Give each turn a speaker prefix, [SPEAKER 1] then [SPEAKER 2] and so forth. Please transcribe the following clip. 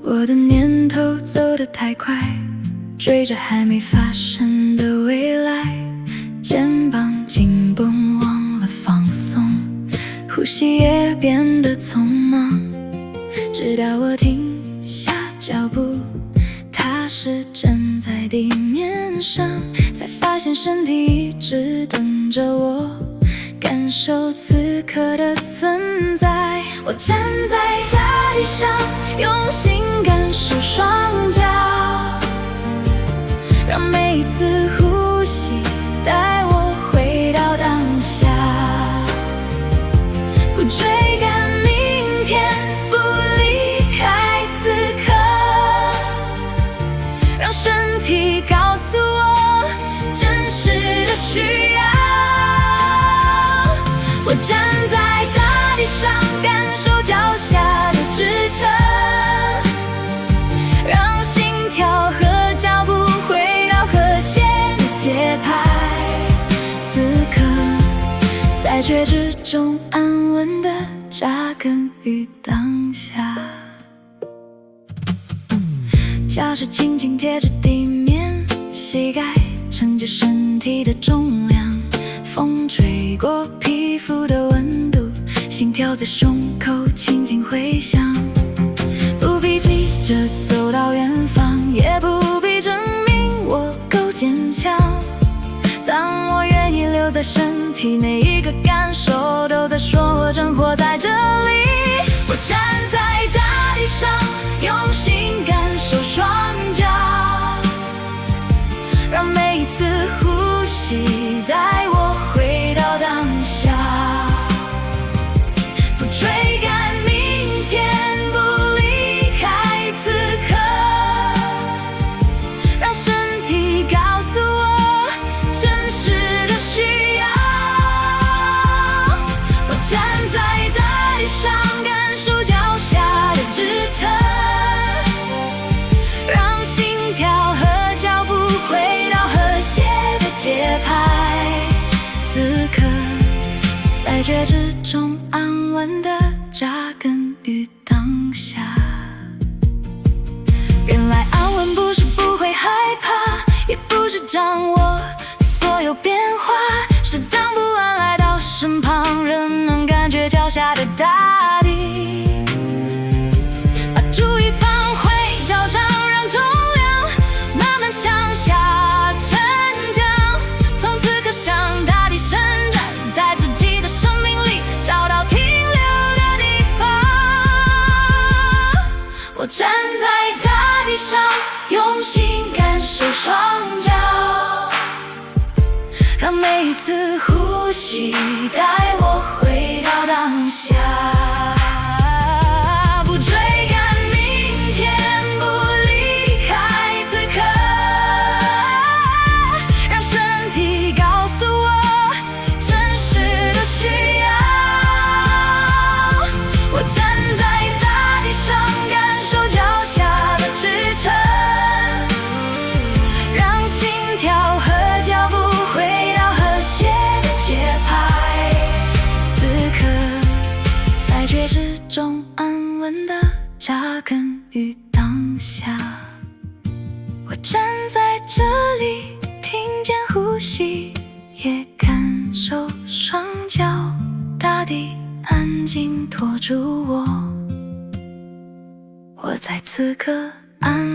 [SPEAKER 1] 我的念头走得太快，追着还没发生的未来，肩膀紧绷，忘了放松，呼吸也变得匆忙。直到我停下脚步，踏实站在地面上，才发现身体一直等着我，感受此刻的存在。我站在大地上，用心感受双脚，让每一次呼吸带我回到当下，不追赶明天，不离开此刻，让身体告诉我真实的需要。我站在大地上，感受脚下的支撑，让心跳和脚步回到和谐的节拍。此刻在觉知中安稳地扎根于当下，脚趾紧紧贴着地面，膝盖承接身体的重量，风吹过皮肤的温度，心跳在胸口轻轻回响。不必急着走到远方，也不必证明我够坚强。当我愿意留在身体，每一个感受都在说我正活在这里。我站在大地上，用心感受双脚，让每一次呼吸带我回到当下，不追赶明天，不离开此刻，让身体告诉我真实的需要。我站在大地上，感受脚下的支撑，让心跳和脚步回到和谐的节拍。此刻在觉知中安稳地扎根于当下。原来安稳不是不会害怕，也不是掌握所有变化，是当不安来到身旁，仍能感觉脚下的大地。把注意放回脚掌，让重量慢慢向下沉降，从此刻向大地伸展，在自己的生命里找到停留的地方。我站在大地上，用心感受双脚，让每一次呼吸带我回到当下，不追赶明天，不离开此刻，让身体告诉我真实的需要。我站在大地上，感受脚下的支撑，让心跳和脚步回到和谐的节拍。此刻在觉知中安稳地扎根于当下。我站在这里，听见呼吸，也感受双脚，大地安静托住我。我在此刻安